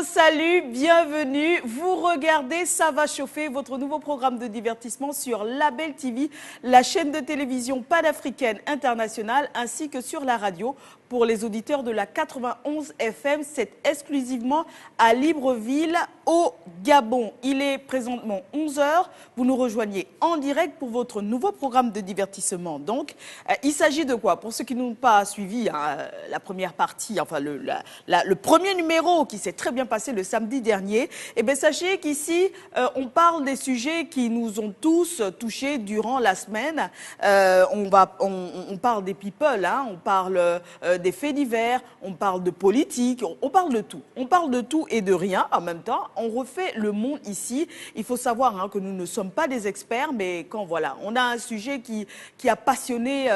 salut, bienvenue. Vous regardez Ça va chauffer, votre nouveau programme de divertissement sur Label TV, la chaîne de télévision panafricaine internationale, ainsi que sur la radio. Pour les auditeurs de la 91 FM, c'est exclusivement à Libreville, au Gabon. Il est présentement 11 h. Vous nous rejoignez en direct pour votre nouveau programme de divertissement. Donc, il s'agit de quoi? Pour ceux qui n'ont pas suivi la première partie, enfin le premier numéro qui s'est très bien passé le samedi dernier, eh bien, sachez qu'ici, on parle des sujets qui nous ont tous touchés durant la semaine. On parle des people, hein, on parle des faits divers, on parle de politique, on parle de tout. On parle de tout et de rien en même temps. On refait le monde ici. Il faut savoir que nous ne sommes pas des experts, mais quand voilà, on a un sujet qui a passionné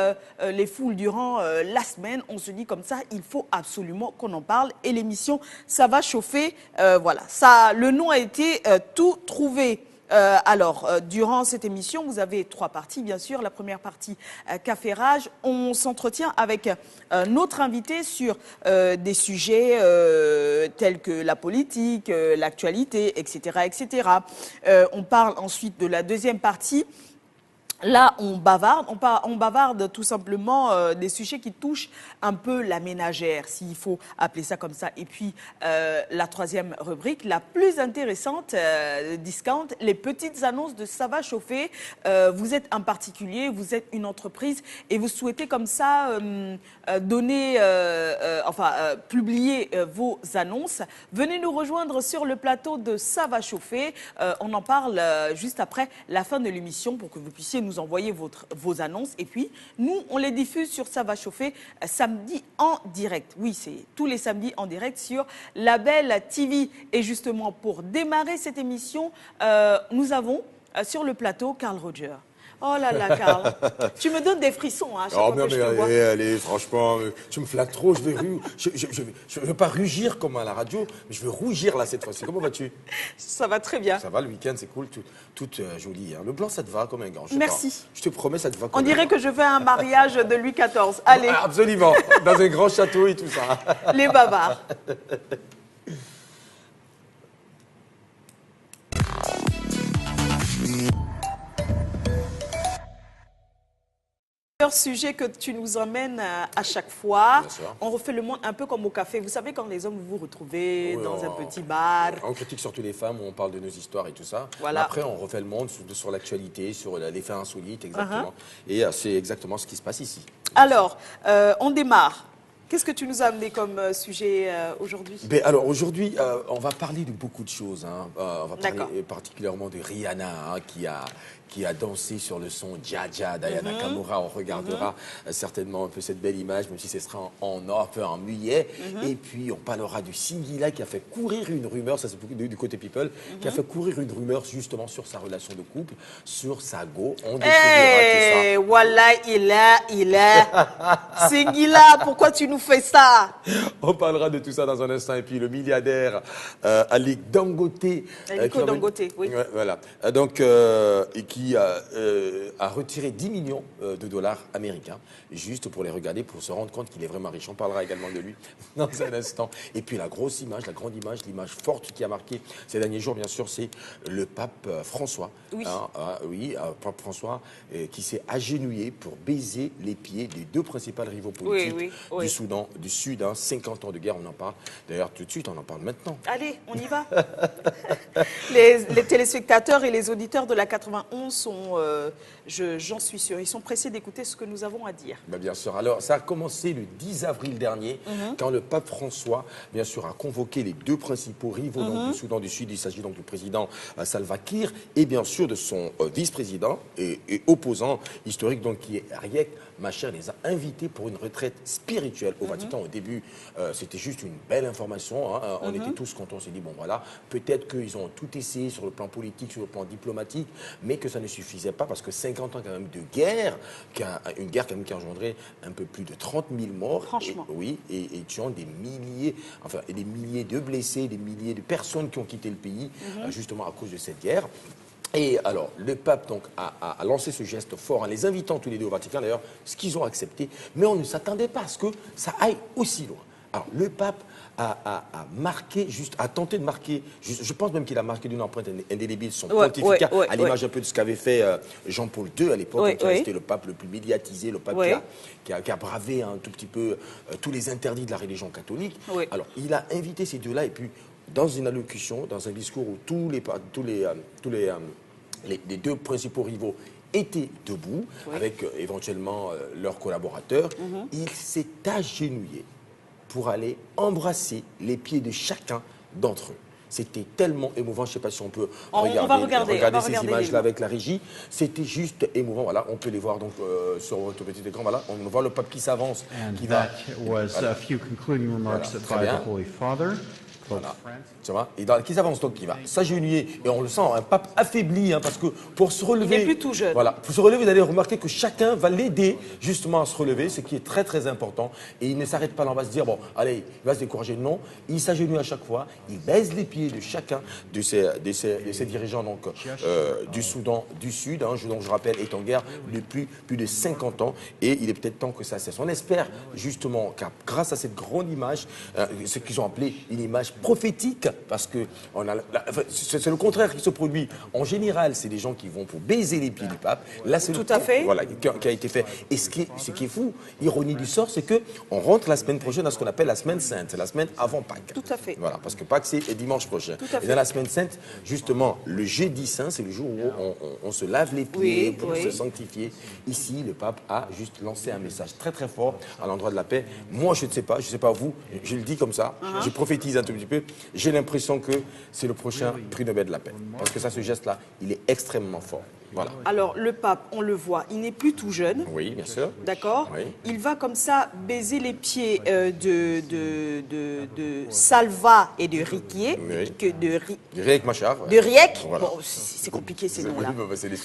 les foules durant la semaine, on se dit comme ça, il faut absolument qu'on en parle. Et l'émission, ça va chauffer. Voilà, ça, le nom a été tout trouvé. Durant cette émission, vous avez 3 parties, bien sûr. La première partie, Café Rage. On s'entretient avec notre invité sur des sujets tels que la politique, l'actualité, etc., etc. On parle ensuite de la deuxième partie. Là, on bavarde tout simplement des sujets qui touchent un peu la ménagère, s'il faut appeler ça comme ça. Et puis, la troisième rubrique, la plus intéressante, discount, les petites annonces de Ça va chauffer. Vous êtes un particulier, vous êtes une entreprise et vous souhaitez comme ça publier vos annonces. Venez nous rejoindre sur le plateau de Ça va chauffer. On en parle juste après la fin de l'émission pour que vous puissiez nous envoyer vos annonces. Et puis, nous, on les diffuse sur Ça va chauffer samedi en direct. Oui, c'est tous les samedis en direct sur Label TV. Et justement, pour démarrer cette émission, nous avons sur le plateau Carl Roger. Oh là là, Carl, tu me donnes des frissons à chaque fois que je te vois. Allez, franchement, tu me flattes trop. Je veux pas rugir comme à la radio, mais je veux rougir là cette fois-ci. Comment vas-tu? Ça va très bien. Ça va, le week-end, c'est cool, tout joli. Hein. Le blanc, ça te va comme un gant. Merci. Je te promets, ça te va comme On dirait que je fais un mariage de Louis XIV. Allez. Absolument, dans un grand château et tout ça. Les bavards. Sujet que tu nous emmènes à chaque fois. On refait le monde un peu comme au café. Vous savez, quand les hommes vous retrouvez dans un petit bar. On critique surtout les femmes, on parle de nos histoires et tout ça. Voilà. Après, on refait le monde sur l'actualité, sur les faits insolites, exactement. Et c'est exactement ce qui se passe ici. Alors, on démarre. Qu'est-ce que tu nous as amené comme sujet aujourd'hui? Alors aujourd'hui, on va parler de beaucoup de choses. Hein. On va parler particulièrement de Rihanna, hein, qui a dansé sur le son Dja Dja d'Aya Nakamura. On regardera certainement un peu cette belle image, même si ce sera un peu en muet. Et puis on parlera du Singila qui a fait courir une rumeur, ça c'est du côté people, qui a fait courir une rumeur justement sur sa relation de couple, sur sa go. On découvrira tout ça. Voilà, il est. Singila, pourquoi tu nous fais ça? On parlera de tout ça dans un instant. Et puis le milliardaire Ali Dangote. Aliko Dangote, oui. Voilà. Donc, qui a retiré 10 millions de dollars américains, juste pour les regarder, pour se rendre compte qu'il est vraiment riche. On parlera également de lui dans un instant. Et puis la grosse image, la grande image, l'image forte qui a marqué ces derniers jours, bien sûr, c'est le pape François. Oui. Pape François qui s'est agenouillé pour baiser les pieds des 2 principaux rivaux politiques du Sud. 50 ans de guerre, on en parle. D'ailleurs, tout de suite, on en parle maintenant. Allez, on y va. Les téléspectateurs et les auditeurs de la 91 sont, j'en suis sûre, ils sont pressés d'écouter ce que nous avons à dire. Bien sûr. Alors, ça a commencé le 10 avril dernier, quand le pape François, bien sûr, a convoqué les 2 principaux rivaux du Soudan du Sud. Il s'agit donc du président Salva Kiir et bien sûr de son vice-président et opposant historique, donc qui est Riek Machar. Les a invités pour une retraite spirituelle au Vatican. Au début, c'était juste une belle information. Hein. On était tous contents. On s'est dit, bon voilà, peut-être qu'ils ont tout essayé sur le plan politique, sur le plan diplomatique, mais que ça ne suffisait pas parce que 50 ans quand même de guerre, une guerre quand même qui a engendré un peu plus de 30 000 morts. Franchement. Et tuant des milliers de blessés, des milliers de personnes qui ont quitté le pays, justement à cause de cette guerre. Et alors, le pape donc, a lancé ce geste fort en les invitant tous les 2 au Vatican, d'ailleurs, ce qu'ils ont accepté. Mais on ne s'attendait pas à ce que ça aille aussi loin. Alors, le pape a marqué, a tenté de marquer, je pense même qu'il a marqué d'une empreinte indélébile son pontificat, à l'image un peu de ce qu'avait fait Jean-Paul II à l'époque, qui restait le pape le plus médiatisé, le pape qui a bravé un tout petit peu tous les interdits de la religion catholique. Alors, il a invité ces deux-là, et puis, dans une allocution, dans un discours où les deux principaux rivaux étaient debout, avec éventuellement leurs collaborateurs, il s'est agenouillé pour aller embrasser les pieds de chacun d'entre eux. C'était tellement émouvant, je ne sais pas si on peut regarder ces images-là avec la régie. C'était juste émouvant, voilà, on peut les voir donc sur votre petit écran, voilà, on voit le pape qui s'avance. Voilà. Très bien. Voilà. Tu vois, et qui s'avance donc, qui va s'agenouiller, et on le sent, un pape affaibli, hein, parce que pour se relever, il n'est plus tout jeune. Voilà, pour se relever, vous allez remarquer que chacun va l'aider justement à se relever, ce qui est très très important. Et il ne s'arrête pas là, on va se dire bon, allez, il va se décourager. Non, il s'agenouille à chaque fois, il baise les pieds de chacun de ces dirigeants donc du Soudan du Sud, hein, je rappelle, est en guerre depuis plus de 50 ans, et il est peut-être temps que ça cesse. On espère justement qu'à grâce à cette grande image, ce qu'ils ont appelé une image prophétique, parce que c'est le contraire qui se produit. En général, c'est des gens qui vont pour baiser les pieds du pape. Là, c'est voilà, qui a été fait. Et ce qui est fou, ironie du sort, c'est qu'on rentre la semaine prochaine à ce qu'on appelle la semaine sainte, la semaine avant Pâques. Tout à fait. Voilà, parce que Pâques, c'est dimanche prochain. Et dans la semaine sainte, justement, le jeudi saint, c'est le jour où on se lave les pieds pour se sanctifier. Ici, le pape a juste lancé un message très très fort à l'endroit de la paix. Moi, je ne sais pas vous, je le dis comme ça, je prophétise un tout petit peu. J'ai l'impression que c'est le prochain prix Nobel de la paix. Parce que ça, ce geste-là, il est extrêmement fort. Voilà. Alors, le pape, on le voit, il n'est plus tout jeune. Oui, bien sûr. D'accord. Oui. Il va comme ça baiser les pieds de Salva et de Riquier. De Riek Machar. De Riek. Voilà. Bon, c'est compliqué ces noms-là.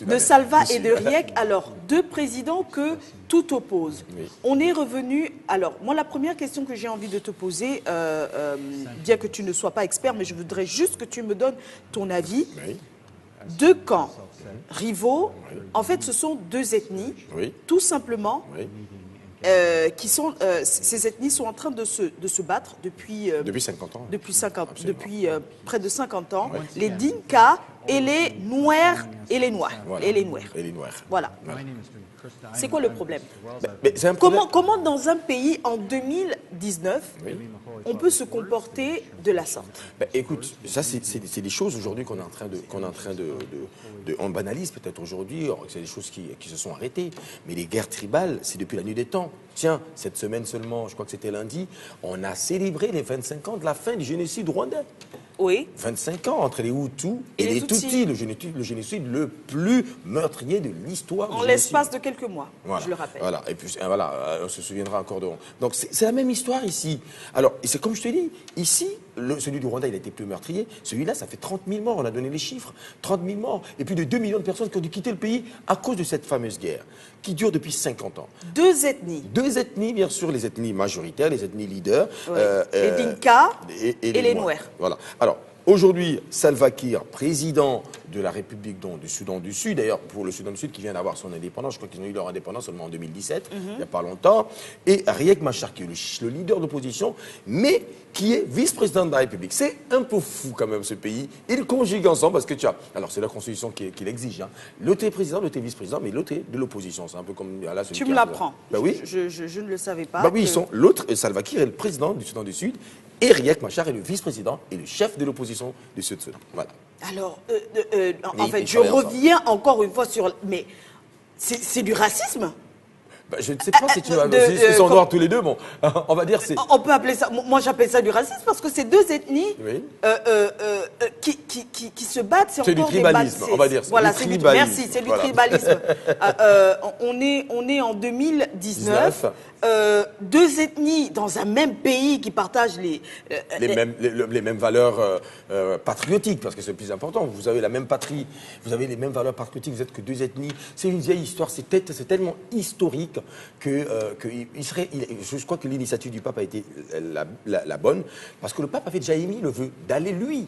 De Salva et de Riek. Alors, deux présidents que tout oppose. Oui. On est revenu. Alors, moi, la première question que j'ai envie de te poser, bien que tu ne sois pas expert, mais je voudrais juste que tu me donnes ton avis. Oui. Deux camps rivaux, en fait, ce sont deux ethnies, tout simplement, qui sont, ces ethnies sont en train de se battre depuis 50 ans. Depuis près de 50 ans. Les Dinka et les Noirs et les Noirs. Voilà. Et les Noirs. Et les Noirs. Voilà. C'est quoi le problème? Un problème. Comment dans un pays en 2019, on peut se comporter de la sorte? Écoute, ça c'est des choses aujourd'hui qu'on est en train de on banalise peut-être aujourd'hui, c'est des choses qui se sont arrêtées. Mais les guerres tribales, c'est depuis la nuit des temps. Tiens, cette semaine seulement, je crois que c'était lundi, on a célébré les 25 ans de la fin du génocide rwandais. Oui. 25 ans entre les Hutus et les Tutsis, le génocide le plus meurtrier de l'histoire. En l'espace de quelques mois, voilà, je le rappelle. Voilà, et puis voilà, on se souviendra encore de... Donc c'est la même histoire ici. Alors, c'est comme je te dis, ici, celui du Rwanda, il a été plus meurtrier. Celui-là, ça fait 30 000 morts, on a donné les chiffres. 30 000 morts, et plus de 2 millions de personnes qui ont dû quitter le pays à cause de cette fameuse guerre, qui dure depuis 50 ans. Deux ethnies. Deux ethnies, bien sûr, les ethnies majoritaires, les ethnies leaders. Les Dinka et les Noirs. Voilà. Alors, aujourd'hui, Salva Kiir, président de la République du Soudan du Sud, d'ailleurs pour le Soudan du Sud qui vient d'avoir son indépendance, je crois qu'ils ont eu leur indépendance seulement en 2017, il n'y a pas longtemps, et Riek Machar qui est le leader d'opposition, mais qui est vice-président de la République. C'est un peu fou quand même ce pays. Ils conjuguent ensemble parce que tu as, alors c'est la constitution qui l'exige, hein. L'autre est président, l'autre est vice-président, mais l'autre est de l'opposition. C'est un peu comme là. Tu me l'apprends. Ben oui. Je ne le savais pas. Ben oui, l'autre, Salva Kiir est le président du Soudan du Sud, et Riek Machar est le vice-président et le chef de l'opposition du Sud-Soudan. Voilà. Alors, en fait, je reviens encore une fois sur... Mais c'est du racisme? Je ne sais pas si tu vas... Ils sont noirs tous les deux, bon, on va dire c'est... On peut appeler ça... Moi, j'appelle ça du racisme parce que c'est deux ethnies qui se battent. C'est du tribalisme, on va dire. Voilà, merci, c'est du tribalisme. On est en 2019. Deux ethnies dans un même pays qui partagent les mêmes valeurs patriotiques, parce que c'est le plus important. Vous avez la même patrie, vous avez les mêmes valeurs patriotiques, vous êtes que deux ethnies. C'est une vieille histoire, c'est tellement historique. je crois que l'initiative du pape a été la bonne, parce que le pape avait déjà émis le vœu d'aller, lui,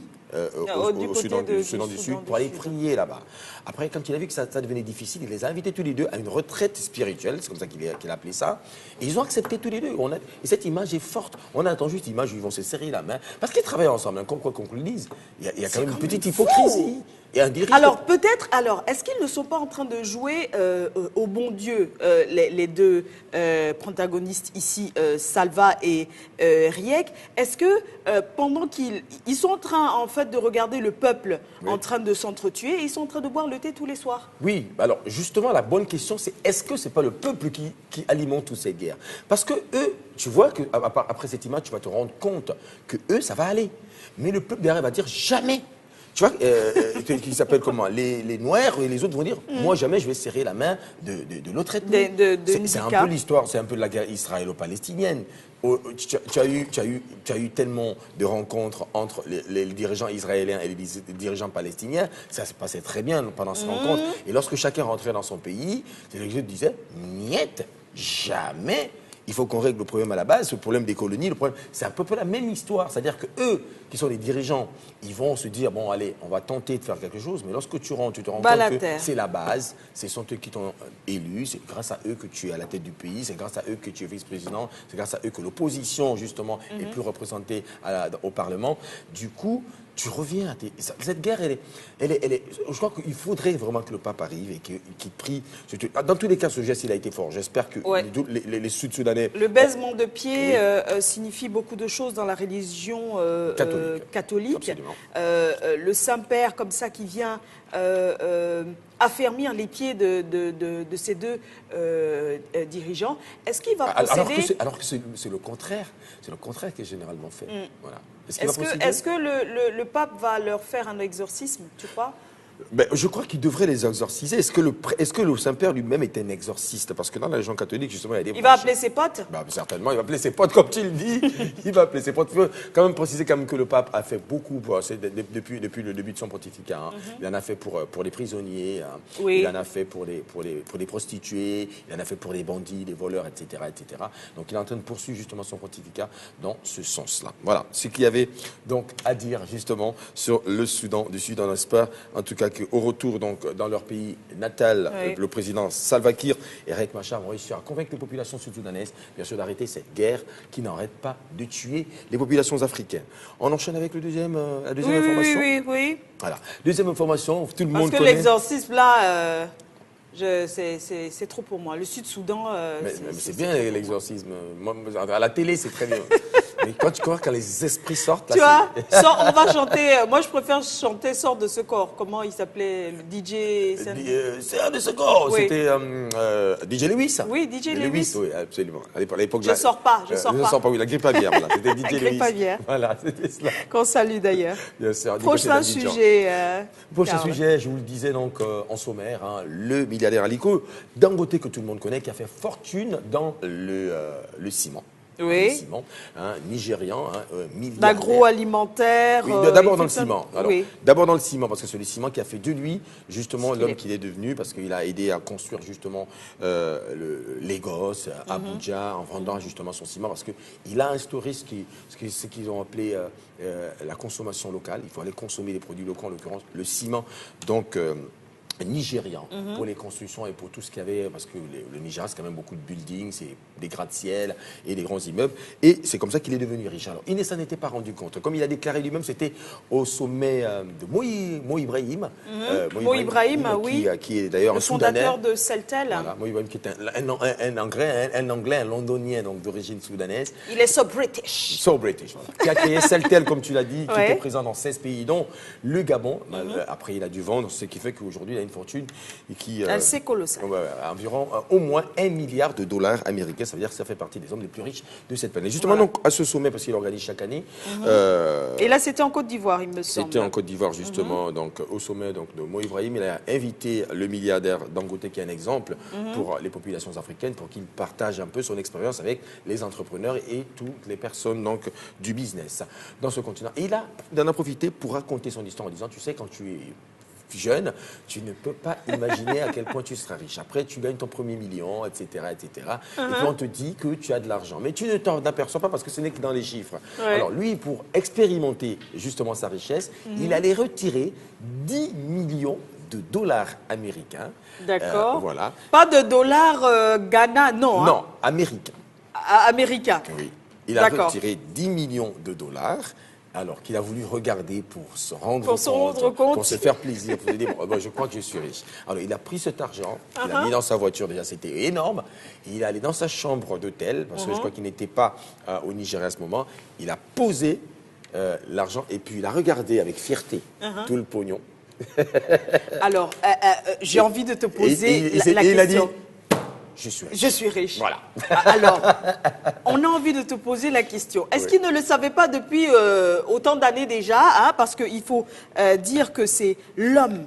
au Soudan du Sud pour aller prier là-bas. Après, quand il a vu que ça devenait difficile, il les a invités tous les deux à une retraite spirituelle, c'est comme ça qu'il a appelé ça, et ils ont accepté tous les deux. Et cette image est forte. On attend juste l'image où ils vont se serrer la main, parce qu'ils travaillent ensemble, hein, quoi qu'on le dise. Il y a quand même une petite hypocrisie. Et un dirigeant. Alors, est-ce qu'ils ne sont pas en train de jouer au bon Dieu, les deux protagonistes ici, Salva et Riek? Est-ce que pendant qu'ils sont en train, en fait, de regarder le peuple en train de s'entretuer, et ils sont en train de boire le thé tous les soirs? Oui, alors justement, la bonne question, c'est est-ce que ce n'est pas le peuple qui alimente toutes ces guerres? Parce que eux, tu vois qu'après cette image, tu vas te rendre compte que eux, ça va aller. Mais le peuple derrière va dire jamais. Tu vois, qui s'appelle comment, les Noirs et les autres vont dire, moi jamais je vais serrer la main de l'autre ethnie. C'est un peu l'histoire, c'est un peu de la guerre israélo-palestinienne. Tu as eu tellement de rencontres entre les dirigeants israéliens et les dirigeants palestiniens, ça se passait très bien pendant ces rencontres. Et lorsque chacun rentrait dans son pays, les gens disaient, niet, jamais. Il faut qu'on règle le problème à la base, le problème des colonies, c'est à peu près la même histoire. C'est-à-dire que eux, qui sont les dirigeants, ils vont se dire, bon allez, on va tenter de faire quelque chose, mais lorsque tu rentres, tu te rends compte que c'est la base, ce sont eux qui t'ont élu, c'est grâce à eux que tu es à la tête du pays, c'est grâce à eux que tu es vice-président, c'est grâce à eux que l'opposition, justement, est plus représentée au Parlement. Du coup, tu reviens. Cette guerre, je crois qu'il faudrait vraiment que le pape arrive et qu'il prie. Dans tous les cas, ce geste, il a été fort. J'espère que les Sud-Soudanais... Le baisement de pied signifie beaucoup de choses dans la religion catholique. Le Saint-Père, comme ça, qui vient affermir les pieds de ces deux dirigeants. Est-ce qu'il va procéder... Alors que c'est le contraire. C'est le contraire qui est généralement fait. Voilà. Est-ce que le pape va leur faire un exorcisme, tu crois? Ben, je crois qu'il devrait les exorciser. Est-ce que le Saint-Père lui-même est un exorciste? Parce que dans la religion catholique, justement, il y a des... Il va appeler ses potes? Ben, certainement, il va appeler ses potes, comme tu le dis. Il va appeler ses potes. Il faut quand même préciser que le pape a fait beaucoup depuis le début de son pontificat. Hein. Il en a fait pour les prisonniers, hein. Il en a fait pour les prostituées, il en a fait pour les bandits, les voleurs, etc., etc. Donc il est en train de poursuivre justement son pontificat dans ce sens-là. Voilà ce qu'il y avait donc à dire justement sur le Soudan du Sud. On espère en tout cas qu'au retour donc, dans leur pays natal, le président Salva Kiir et Riek Machar vont réussir à convaincre les populations sud-soudanaises, bien sûr, d'arrêter cette guerre qui n'arrête pas de tuer les populations africaines. On enchaîne avec la deuxième information. Oui. Voilà. Deuxième information, tout le monde connaît. Parce que l'exorcisme, là, c'est trop pour moi. Le Sud-Soudan... mais c'est bien l'exorcisme. À la télé, c'est très bien. Mais quand tu vois, quand les esprits sortent... Là, tu vois, on va chanter... moi, je préfère chanter Sors de ce corps. Comment il s'appelait? Le DJ... Sors de ce corps. Oui. C'était DJ Lewis. Oui, DJ Lewis. Oui, absolument. À l'époque, je sors pas. Je sors pas, oui. La grippe aviaire, voilà. C'était DJ Lewis. La grippe aviaire. Voilà, c'était cela. Qu'on salue d'ailleurs. Bien sûr. Prochain sujet. Prochain sujet, je vous le disais donc en sommaire, hein, le milliardaire Aliko Dangote, que tout le monde connaît, qui a fait fortune dans le ciment. Oui. Le ciment, hein, nigérian, milliardaire. L'agroalimentaire. Oui, d'abord dans le ciment. D'abord dans le ciment, parce que c'est le ciment qui a fait de lui, justement, l'homme qu'il est devenu, parce qu'il a aidé à construire, justement, Lagos, Abuja, en vendant, justement, son ciment, parce qu'il a instauré ce qu'ils ont appelé la consommation locale. Il faut aller consommer les produits locaux, en l'occurrence, le ciment. Donc, nigérian pour les constructions et pour tout ce qu'il y avait, parce que le Nigeria, c'est quand même beaucoup de buildings, c'est des gratte-ciel et des grands immeubles, et c'est comme ça qu'il est devenu riche. Alors, il ne s'en était pas rendu compte. Comme il a déclaré lui-même, c'était au sommet de Mo Ibrahim. Mo Ibrahim, qui est d'ailleurs un fondateur de Celtel. Voilà, Mo Ibrahim, qui est un Anglais, un Londonien, donc d'origine soudanaise. Il est so British. So British, voilà. Qui a créé Celtel, comme tu l'as dit, qui était présent dans 16 pays, dont le Gabon. Après, il a dû vendre, ce qui fait qu'aujourd'hui, il a une fortune qui... c'est colossal. Environ au moins $1 milliard américains. Ça veut dire que ça fait partie des hommes les plus riches de cette planète. Justement, donc, à ce sommet, parce qu'il organise chaque année... et là, c'était en Côte d'Ivoire, il me semble. C'était en Côte d'Ivoire, justement. Donc, au sommet donc, de Mo Ibrahim, il a invité le milliardaire Dangote, qui est un exemple pour les populations africaines, pour qu'il partage un peu son expérience avec les entrepreneurs et toutes les personnes donc, du business dans ce continent. Et il en a profité pour raconter son histoire en disant, tu sais, quand tu es jeune, tu ne peux pas imaginer à quel point tu seras riche. Après, tu gagnes ton premier million, etc., etc. Et puis, on te dit que tu as de l'argent. Mais tu ne t'en aperçois pas parce que ce n'est que dans les chiffres. Ouais. Alors, lui, pour expérimenter justement sa richesse, il allait retirer 10 millions de dollars américains. D'accord. Voilà. Pas de dollars Ghana, non. Non, Hein? américains. Américain. Oui. Il a D'accord. retiré 10 millions de dollars. Alors qu'il a voulu regarder pour se rendre compte. pour se faire plaisir, pour se dire, bon, je crois que je suis riche. Alors il a pris cet argent, il l'a mis dans sa voiture, déjà c'était énorme. Il est allé dans sa chambre d'hôtel, parce que je crois qu'il n'était pas au Nigeria à ce moment. Il a posé l'argent et puis il a regardé avec fierté tout le pognon. Alors, j'ai envie de te poser la il a question. dit, je suis riche. Je suis riche. Voilà. Alors, on a envie de te poser la question. Est-ce qu'il ne le savait pas depuis autant d'années déjà, hein, parce qu'il faut dire que c'est l'homme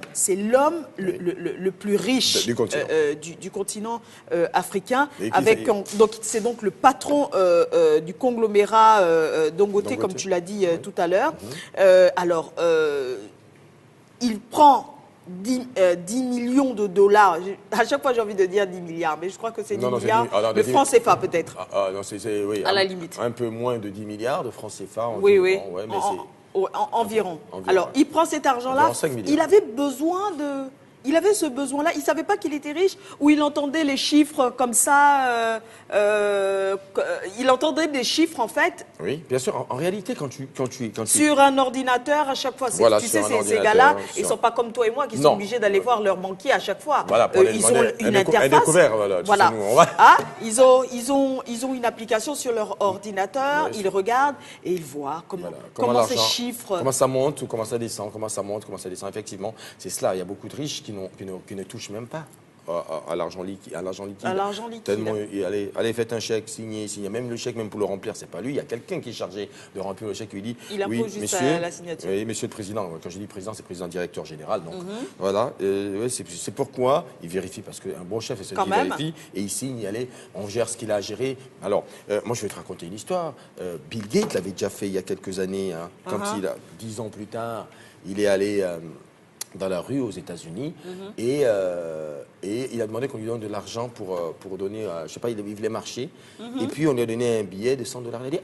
le plus riche du continent africain. Donc, c'est donc le patron du conglomérat Dangote, comme tu l'as dit tout à l'heure. Alors, il prend 10 millions de dollars. À chaque fois, j'ai envie de dire 10 milliards, mais je crois que c'est 10 milliards de francs CFA, peut-être. Non, oui, à la limite. Un peu moins de 10 milliards de francs CFA. Oui. Ouais, mais environ. Alors, il prend cet argent-là. Il avait besoin de... Il avait ce besoin-là. Il ne savait pas qu'il était riche, ou il entendait les chiffres comme ça. Il entendait des chiffres, en fait. Oui, bien sûr. En réalité, quand tu... Sur un ordinateur, à chaque fois. Voilà, tu sais, ces gars-là, ils ne sont pas comme toi et moi qui sont obligés d'aller voir leur banquier à chaque fois. Voilà, ils ont une interface. Voilà. Ils ont une application sur leur ordinateur. Ils regardent et ils voient comment ces chiffres... Comment ça monte ou comment ça descend, comment ça monte, comment ça descend. Effectivement, c'est cela. Il y a beaucoup de riches qui ne touchent même pas à l'argent liquide. Tellement, allez, faites un chèque, signez. Même le chèque, même pour le remplir, c'est pas lui. Il y a quelqu'un qui est chargé de remplir le chèque. Il dit, il impose juste monsieur, la signature. Oui, monsieur le président. Quand je dis président, c'est président directeur général. Donc voilà, c'est pourquoi il vérifie, parce qu'un bon chef, c'est celui qui vérifie et il signe. Allez, on gère ce qu'il a à gérer. Alors, moi, je vais te raconter une histoire. Bill Gates l'avait déjà fait il y a quelques années. Hein, quand 10 ans plus tard, il est allé dans la rue aux États-Unis et il a demandé qu'on lui donne de l'argent pour donner, je sais pas, il voulait marcher. Et puis on lui a donné un billet de 100 $. Il a dit,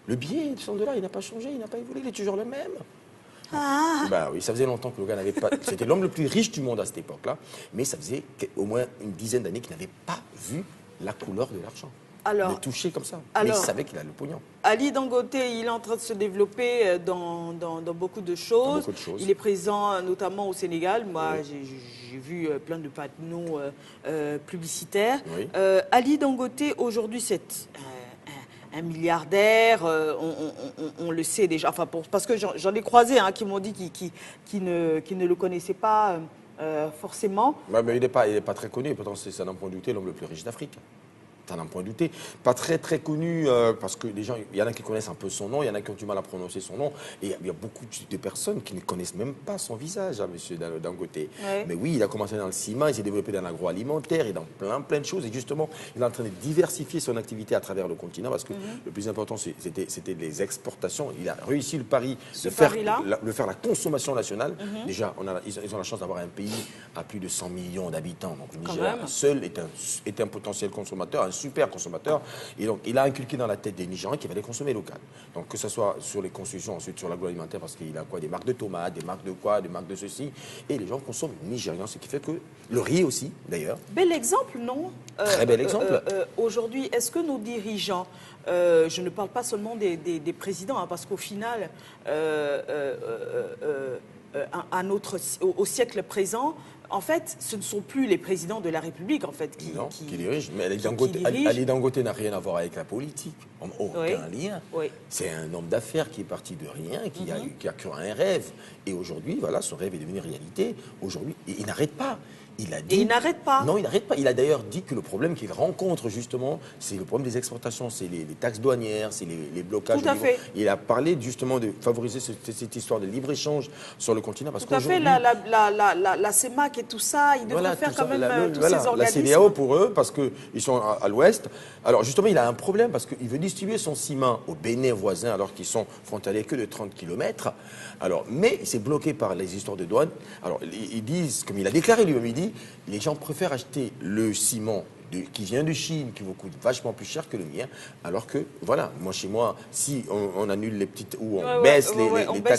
le billet de 100 $, il n'a pas changé, il n'a pas évolué, il est toujours le même. Bah oui, ça faisait longtemps que le gars n'avait pas... C'était l'homme le plus riche du monde à cette époque-là, mais ça faisait au moins une dizaine d'années qu'il n'avait pas vu la couleur de l'argent. Le toucher comme ça. Mais il savait qu'il a le pognon. Ali Dangote, il est en train de se développer dans beaucoup de choses. Il est présent notamment au Sénégal. Moi, j'ai vu plein de panneaux publicitaires. Ali Dangote, aujourd'hui, c'est un milliardaire. On le sait déjà. Enfin, parce que j'en ai croisé qui m'ont dit qu'ils ne le connaissaient pas forcément. Mais il n'est pas très connu. Pourtant, c'est à n'en point douter l'homme le plus riche d'Afrique. À n'en point douter. Pas très connu, parce que les gens, il y en a qui connaissent un peu son nom, il y en a qui ont du mal à prononcer son nom, et il y a beaucoup de personnes qui ne connaissent même pas son visage, monsieur Dangote. Mais oui, il a commencé dans le ciment, il s'est développé dans l'agroalimentaire et dans plein de choses, et justement, il est en train de diversifier son activité à travers le continent, parce que le plus important, c'était les exportations. Il a réussi le pari de faire la consommation nationale. Déjà, ils ont la chance d'avoir un pays à plus de 100 millions d'habitants, donc le Nigeria seul est un potentiel consommateur, un super consommateur, et donc il a inculqué dans la tête des Nigériens qu'il fallait consommer local. Donc que ce soit sur les constructions, ensuite sur l'agroalimentaire, parce qu'il a des marques de tomates, des marques de ceci, et les gens consomment nigérien, ce qui fait que le riz aussi, d'ailleurs. Bel exemple, non? Très bel exemple. Aujourd'hui, est-ce que nos dirigeants, je ne parle pas seulement des présidents, parce qu'au final, au siècle présent, en fait, ce ne sont plus les présidents de la République, en fait, qui dirigent. Mais Ali Dangote n'a rien à voir avec la politique. Aucun lien. C'est un homme d'affaires qui est parti de rien, qui a cru à un rêve. Et aujourd'hui, voilà, son rêve est devenu réalité. Aujourd'hui, il n'arrête pas. il a dit... Et il n'arrête pas. Non, il n'arrête pas. Il a d'ailleurs dit que le problème qu'il rencontre, justement, c'est le problème des exportations, c'est les taxes douanières, c'est les blocages. Tout à fait. Il a parlé, justement, de favoriser cette histoire de libre-échange sur le continent. Parce tout à fait, la CEMAC et tout ça, ils devraient faire quand même tous ces organismes. La CEDEAO pour eux, parce qu'ils sont à l'ouest. Alors, justement, il a un problème parce qu'il veut distribuer son ciment au Bénin voisin, alors qu'ils sont frontaliers que de 30 km. Alors, mais c'est bloqué par les histoires de douane. Alors, ils disent, comme il a déclaré lui-même, il dit, les gens préfèrent acheter le ciment qui vient de Chine, qui vous coûte vachement plus cher que le mien, alors que, voilà, moi chez moi, si on annule les petites, ou on baisse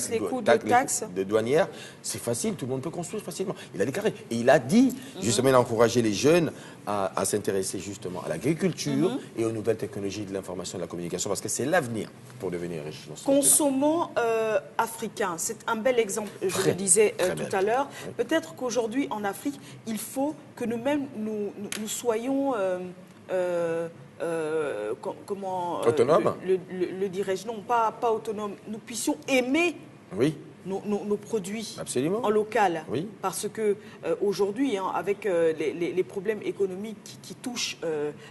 les coûts de taxes de douanières, c'est facile, tout le monde peut construire facilement. Il a déclaré. Et il a dit, justement, il a encouragé les jeunes à s'intéresser justement à l'agriculture et aux nouvelles technologies de l'information et de la communication, parce que c'est l'avenir pour devenir riche. Consommons africain, c'est un bel exemple, je le disais tout à l'heure. Oui. Peut-être qu'aujourd'hui, en Afrique, il faut que nous-mêmes, nous soyons comment autonome le dirais-je, non, pas autonome, nous puissions aimer nos produits Absolument. en local. Oui. Parce que aujourd'hui, avec les problèmes économiques qui touchent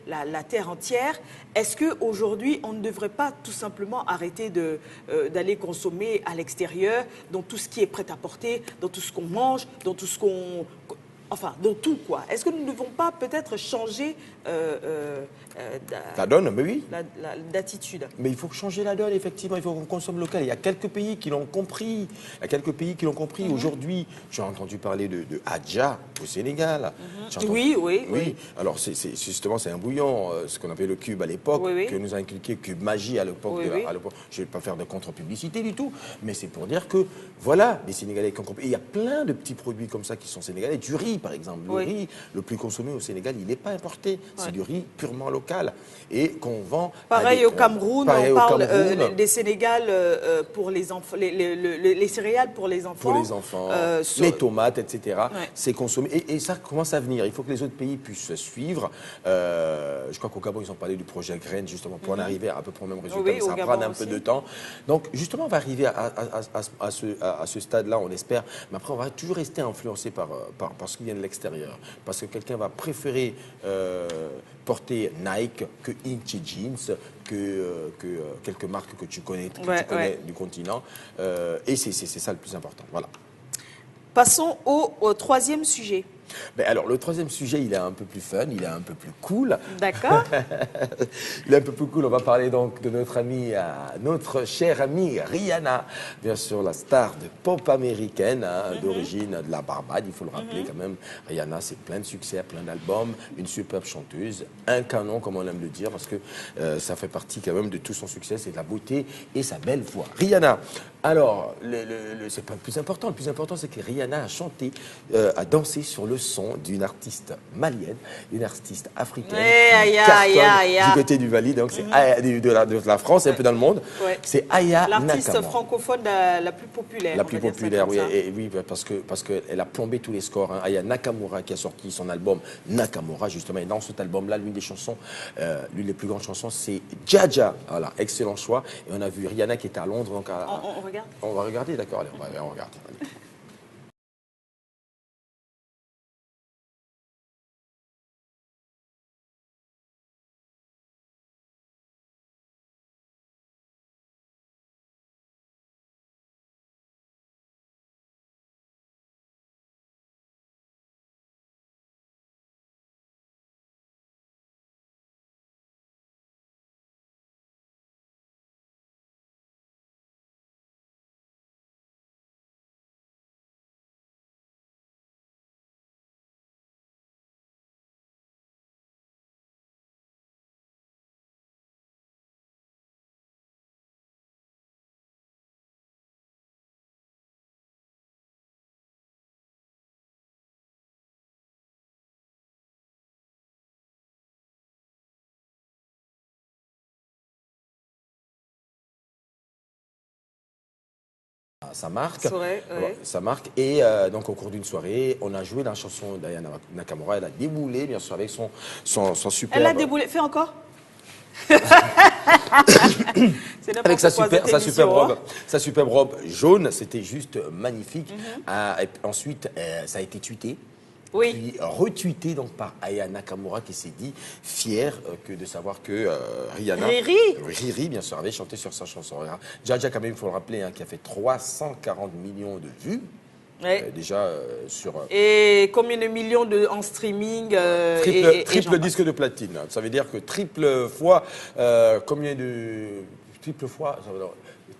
la terre entière, est-ce qu'aujourd'hui, on ne devrait pas tout simplement arrêter d'aller consommer à l'extérieur, dans tout ce qui est prêt à porter, dans tout ce qu'on mange, dans tout ce qu'on... Enfin, dans tout, quoi. Est-ce que nous ne devons pas peut-être changer la donne, mais oui. D'attitude. Mais il faut changer la donne, effectivement. Il faut qu'on consomme local. Il y a quelques pays qui l'ont compris. Aujourd'hui, tu as entendu parler de Adja au Sénégal. Oui. Alors, justement, c'est un bouillon, ce qu'on appelait le cube à l'époque, que nous a inculqué Cube Magie à l'époque. Je ne vais pas faire de contre-publicité du tout, mais c'est pour dire que, voilà, les Sénégalais qui ont compris. Et il y a plein de petits produits comme ça qui sont sénégalais. Du riz, par exemple. Le riz le plus consommé au Sénégal, il n'est pas importé. C'est du riz purement local et qu'on vend. Pareil au Cameroun, on parle des Sénégal pour les enfants, les céréales pour les enfants. Pour les enfants, les tomates, etc. C'est consommé et ça commence à venir. Il faut que les autres pays puissent suivre. Je crois qu'au Gabon, ils ont parlé du projet Graines, justement, pour en arriver à peu près au même résultat. Mais ça prend un peu de temps. Donc, justement, on va arriver à ce stade-là, on espère. Mais après, on va toujours rester influencé par ce qui vient de l'extérieur. Parce que quelqu'un va préférer porter Nike que Inchi Jeans, que quelques marques que tu connais, du continent. Et c'est ça le plus important. Voilà. Passons au troisième sujet. Alors, le troisième sujet, il est un peu plus fun, il est un peu plus cool. D'accord. Il est un peu plus cool. On va parler donc de notre chère amie Rihanna, bien sûr, la star de pop américaine, d'origine de la Barbade, il faut le rappeler quand même. Rihanna, c'est plein de succès, plein d'albums, une superbe chanteuse, un canon, comme on aime le dire, parce que ça fait partie quand même de tout son succès, c'est la beauté et sa belle voix. Rihanna, alors, c'est pas le plus important. Le plus important, c'est que Rihanna a chanté, a dansé sur le son d'une artiste malienne, une artiste africaine qui cartonne du côté du Mali, donc c'est de la France et un peu dans le monde. C'est Aya Nakamura. L'artiste francophone la plus populaire. La plus populaire, oui, oui, parce qu'elle a plombé tous les scores. Aya Nakamura qui a sorti son album Nakamura, justement, et dans cet album-là, l'une des chansons, l'une des plus grandes chansons, c'est Jaja. Voilà, excellent choix. Et on a vu Rihanna qui était à Londres, donc on regarde. On va regarder, d'accord, allez, on regarde. Allez. Sa marque, sa marque. Et donc au cours d'une soirée, on a joué la chanson d'Aya Nakamura. Elle a déboulé, bien sûr, avec son superbe... Elle a déboulé, fais encore. Avec sa superbe robe jaune, c'était juste magnifique. Ensuite, ça a été tweeté. Oui. Puis retweeté donc par Aya Nakamura qui s'est dit fier de savoir que Rihanna, Riri, bien sûr, avait chanté sur sa chanson. Jaja, quand même, il faut le rappeler, hein, qui a fait 340 millions de vues. Ouais. Déjà sur... Et combien de millions en streaming triple disque de platine. Ça veut dire que triple fois, combien de... Triple fois...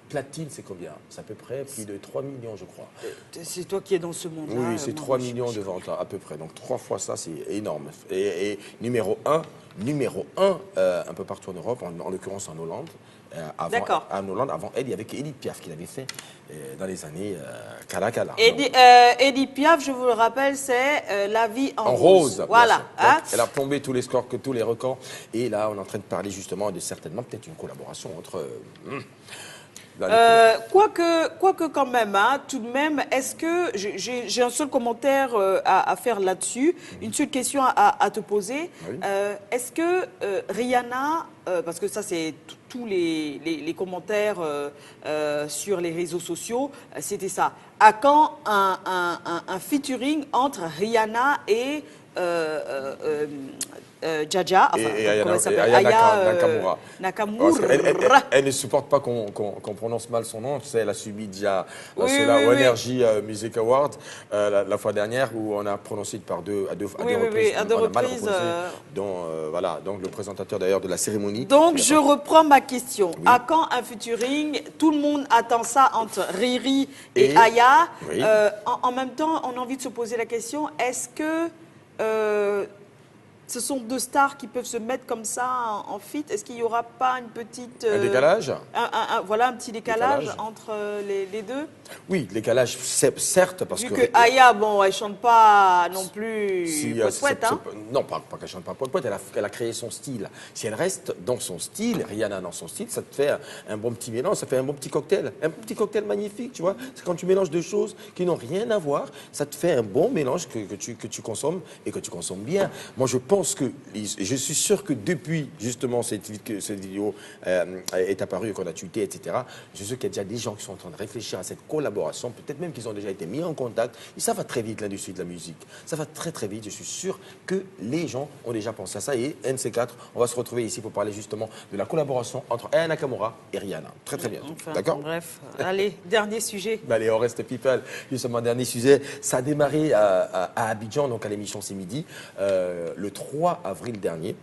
Platine, c'est combien? C'est à peu près plus de 3 millions, je crois. C'est toi qui es dans ce monde-là. Oui, c'est 3 millions de ventes, là, à peu près. Donc 3 fois ça, c'est énorme. Et numéro 1, un peu partout en Europe, en l'occurrence en Hollande. En Hollande, avant elle, il y avait Edith Piaf qui l'avait fait dans les années Kala. Edith Piaf, je vous le rappelle, c'est La vie en rose. Voilà. Hein? Elle a plombé tous les scores, tous les records. Et là, on est en train de parler justement de certainement peut-être une collaboration entre... Quoique quand même, hein, tout de même, est-ce que j'ai un seul commentaire à faire là-dessus, une seule question à te poser. Oui. Est-ce que Rihanna, parce que ça c'est tous les commentaires sur les réseaux sociaux, c'était ça. À quand un featuring entre Rihanna et Jaja, enfin, comment elle s'appelle, Aya Nakamura. Elle ne supporte pas qu'on prononce mal son nom. Tu sais, elle a subi déjà au Energy Music Award la fois dernière où on a prononcé à deux reprises. Voilà, donc le présentateur d'ailleurs de la cérémonie. Donc je reprends ma question. Oui. À quand un featuring? Tout le monde attend ça entre Riri et Aya. Oui. En même temps, on a envie de se poser la question, est-ce que ce sont deux stars qui peuvent se mettre comme ça en feat? Est-ce qu'il n'y aura pas une petite... un décalage voilà, un petit décalage entre les deux? Oui, décalage, certes, parce que Aya, bon, elle ne chante pas non plus poète, hein? Non, pas qu'elle ne chante pas poète, elle a créé son style. Si elle reste dans son style, Rihanna dans son style, ça te fait un bon petit mélange, ça fait un bon petit cocktail. Un petit cocktail magnifique, tu vois. C'est quand tu mélanges deux choses qui n'ont rien à voir, ça te fait un bon mélange que tu consommes et que tu consommes bien. Moi, je suis sûr que depuis justement cette vidéo est apparue, qu'on a tweeté, etc., je suis sûr qu'il y a déjà des gens qui sont en train de réfléchir à cette collaboration, peut-être même qu'ils ont déjà été mis en contact. Et ça va très vite, l'industrie de la musique. Ça va très très vite. Je suis sûr que les gens ont déjà pensé à ça. Et NC4, on va se retrouver ici pour parler justement de la collaboration entre Aya Nakamura et Rihanna. Très très bien. Enfin, d'accord? Bref, allez, dernier sujet. Allez, on reste people. Justement, dernier sujet. Ça a démarré à Abidjan, donc à l'émission C'est Midi, le 3 avril dernier.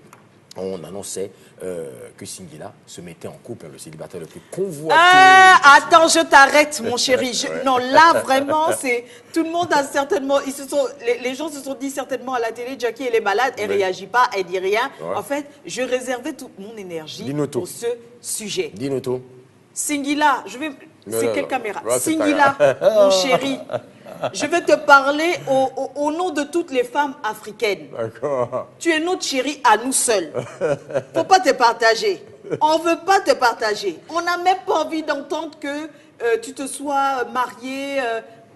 On annonçait que Singila se mettait en couple, le célibataire le plus convoité. Attends, je t'arrête, mon chéri. Non, là, vraiment, c'est... Tout le monde a certainement... Les gens se sont dit certainement à la télé, Jackie, elle est malade, elle ne réagit pas, elle ne dit rien. Ouais. En fait, je réservais toute mon énergie pour ce sujet. Dis-nous. Singila, c'est quelle caméra? Singila, mon chéri. Je vais te parler au nom de toutes les femmes africaines. D'accord. Tu es notre chérie à nous seuls. Faut pas te partager. On veut pas te partager. On n'a même pas envie d'entendre que tu te sois mariée.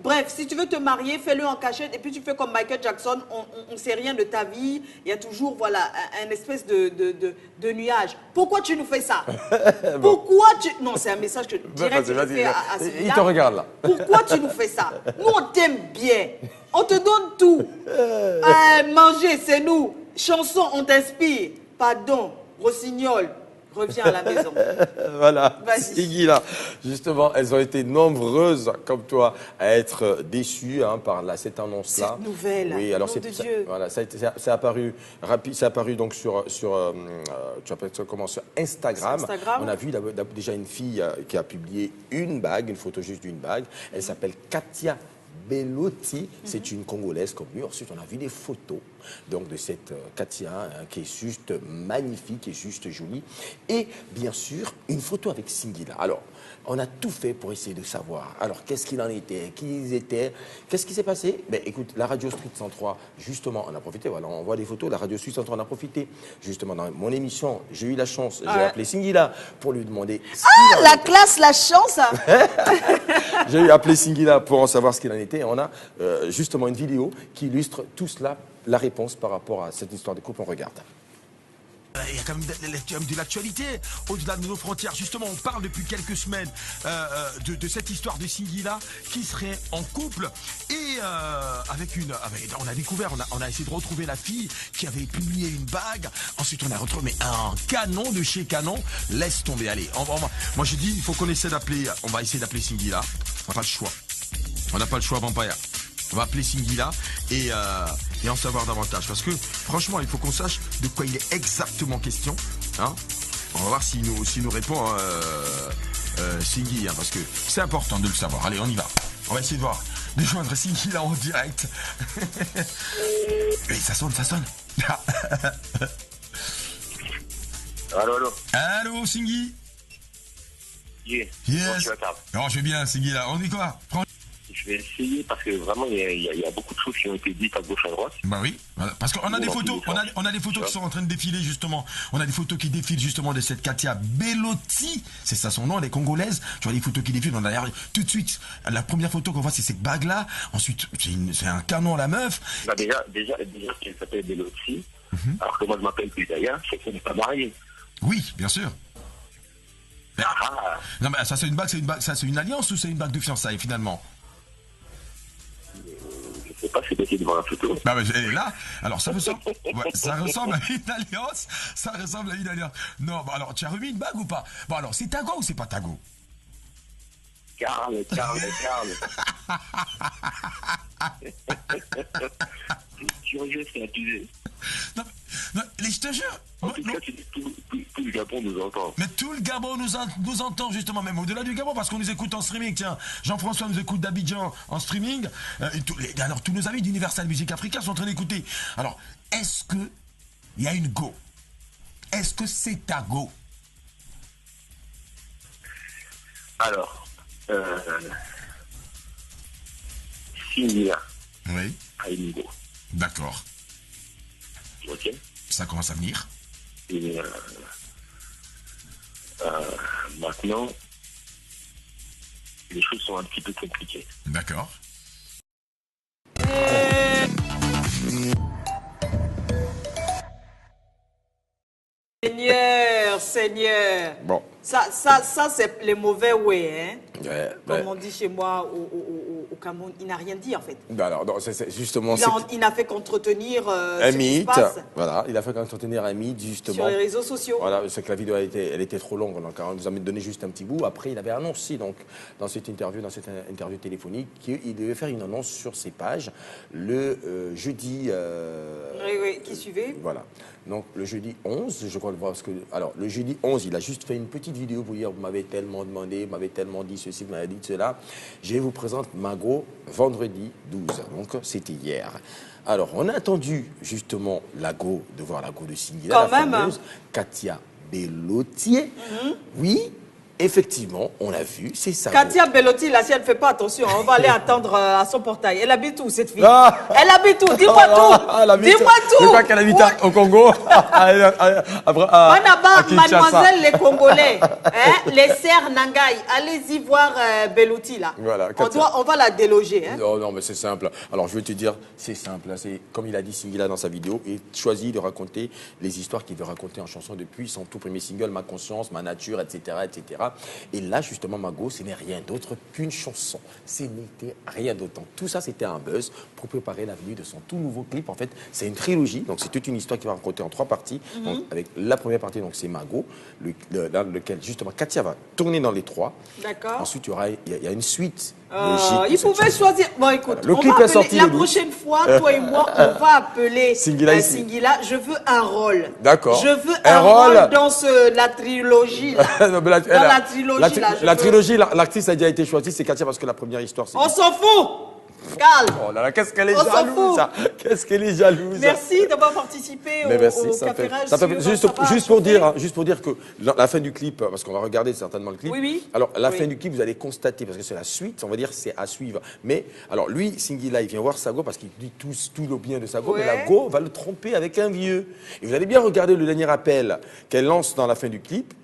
Bref, si tu veux te marier, fais-le en cachette et puis tu fais comme Michael Jackson, on ne sait rien de ta vie. Il y a toujours, voilà, un espèce de nuage. Pourquoi tu nous fais ça? Pourquoi tu... Non, c'est un message que direct je fais à celui-là. Il te regarde là. Pourquoi tu nous fais ça? Nous, on t'aime bien. On te donne tout. Manger, c'est nous. Chanson, on t'inspire. Pardon, rossignol. Reviens à la maison. Voilà, Siggy là. Justement, elles ont été nombreuses, comme toi, à être déçues par cette annonce-là. Cette nouvelle. Oui, alors voilà, c'est apparu rapide, c'est apparu donc sur tu appelles ça comment, sur Instagram. On a vu déjà une fille qui a publié une photo juste d'une bague. Elle s'appelle Katia Bellotti, c'est une Congolaise comme lui. Ensuite, on a vu des photos donc, de cette Katia qui est juste magnifique, qui est juste jolie. Et bien sûr, une photo avec Singila. Alors, on a tout fait pour essayer de savoir. Alors, qu'est-ce qu'il en était? Qui ils étaient? Qu'est-ce qui s'est passé? Ben, écoute, la radio Street 103, justement, on a profité. Voilà, on voit des photos. La radio Street 103, on a profité. Justement, dans mon émission, j'ai eu la chance. J'ai appelé Singila pour lui demander... la classe, la chance. J'ai appelé Singila pour en savoir ce qu'il en était. Et on a justement une vidéo qui illustre tout cela, la réponse par rapport à cette histoire de couple. On regarde. Il y a quand même de l'actualité au-delà de nos frontières. Justement, on parle depuis quelques semaines de cette histoire de Singila qui serait en couple et on a découvert, on a essayé de retrouver la fille qui avait publié une bague. Ensuite, on a retrouvé un canon de chez Canon. Laisse tomber, allez. Moi, je dis, il faut qu'on essaie d'appeler. On va essayer d'appeler Singila. On n'a pas le choix. On n'a pas le choix, Vampire. On va appeler Singila et en savoir davantage. Parce que, franchement, il faut qu'on sache de quoi il est exactement question. Hein, on va voir s'il nous répond Singhi, hein, parce que c'est important de le savoir. Allez, on y va. On va essayer de voir, de joindre Singila en direct. Et ça sonne. Allô. Allô, Singhi. Yeah. Yes. Non, je vais bien, Singila. On dit quoi? Je vais essayer parce que vraiment il y a beaucoup de choses qui ont été dites à gauche à droite. Bah oui, parce qu'on a des photos, on a des photos qui sont en train de défiler justement. On a des photos qui défilent justement de cette Katia Bellotti, c'est ça son nom, elle est congolaise. Tu vois les photos qui défilent, on a tout de suite. La première photo qu'on voit c'est cette bague là. Ensuite c'est un canon la meuf. Bah déjà qu'elle s'appelle Bellotti, alors que moi je m'appelle Pudaya, c'est qu'elle n'est pas mariée. Oui, bien sûr. Non mais ça c'est une bague, ça c'est une alliance ou c'est une bague de fiançailles finalement? Je sais pas, c'est possible de voir la photo. Bah mais elle est là. Alors ça ressemble à une alliance. Ça ressemble à une alliance. Non, bah alors tu as remis une bague ou pas? Bon alors c'est Tago ou c'est pas Tago? Carle. C'est curieux, c'est abusé. Non, je te jure. En tout cas, tout le Gabon nous entend. Mais tout le Gabon nous entend justement, même au-delà du Gabon, parce qu'on nous écoute en streaming. Tiens, Jean-François nous écoute d'Abidjan en streaming. Alors tous nos amis d'Universal Music Africa sont en train d'écouter. Alors, est-ce que il y a une go? Est-ce que c'est ta go? Alors, Singila. Oui. A une go. D'accord. Ok. Ça commence à venir. Et maintenant, les choses sont un petit peu compliquées. D'accord. Seigneur. Bon. Ça c'est les mauvais way, hein. Comme on dit chez moi au Cameroun, il n'a rien dit en fait. Ben alors, non, c'est justement... Il n'a fait qu'entretenir un mythe. Voilà, il a fait qu'entretenir un mythe, justement. Sur les réseaux sociaux. Voilà, c'est que la vidéo, elle était trop longue. Donc, on nous a donné juste un petit bout. Après, il avait annoncé, donc, dans cette interview téléphonique, qu'il devait faire une annonce sur ses pages le jeudi... Oui, qui suivait. Voilà. Donc, le jeudi 11, je crois, parce que... Alors, le jeudi 11, il a juste fait une petite vidéo pour dire, vous m'avez tellement demandé, vous m'avez tellement dit ceci, vous m'avez dit cela. Je vous présente Mago vendredi 12. Donc, c'était hier. Alors, on a attendu, justement, de voir la go de Singila, la fameuse Katia Bellotti. Oui. Effectivement, on l'a vu, c'est ça. Katia Bellotti, là, si elle ne fait pas attention, on va aller attendre à son portail. Elle habite où, cette fille? Elle habite où? Dis-moi tout. Dis-moi tout. Je crois qu'elle habite au Congo. Mademoiselle les Congolais, hein, les sœurs Nangaï, allez-y voir Bellotti, là. Voilà, on va la déloger. Hein. Non, mais c'est simple. Alors, je vais te dire, c'est simple. C'est comme il a dit Singila dans sa vidéo, il choisit de raconter les histoires qu'il veut raconter en chanson depuis son tout premier single, Ma conscience, Ma nature, etc., etc. Et là, justement, Mago, ce n'est rien d'autre qu'une chanson. Ce n'était rien d'autre. Donc, tout ça, c'était un buzz pour préparer l'avenue de son tout nouveau clip. En fait, c'est une trilogie. Donc, c'est toute une histoire qui va raconter en 3 parties. Donc, avec la première partie, donc c'est Mago, dans lequel, justement, Katia va tourner dans les 3. D'accord. Ensuite, il y a une suite. Il pouvait choisir. Bon, écoute, voilà, le clip est sorti la prochaine fois, toi et moi, on va appeler Singila. Je veux un rôle. D'accord. Je veux un rôle dans la trilogie. La trilogie, l'actrice a déjà été choisie, c'est Katia parce que la première histoire, c'est. On s'en fout! Calme. Oh là là, qu'est-ce qu'elle est jalouse, ça. Qu'est-ce qu'elle est jalouse. Merci d'avoir participé au Café Rage. Juste pour dire que la fin du clip, parce qu'on va regarder certainement le clip. Oui. Alors, la fin du clip, vous allez constater, parce que c'est la suite, on va dire, c'est à suivre. Mais, alors, lui, Singila, il vient voir Sago parce qu'il dit tout le bien de Sago, mais la Go va le tromper avec un vieux. Et vous allez bien regarder le dernier appel qu'elle lance dans la fin du clip.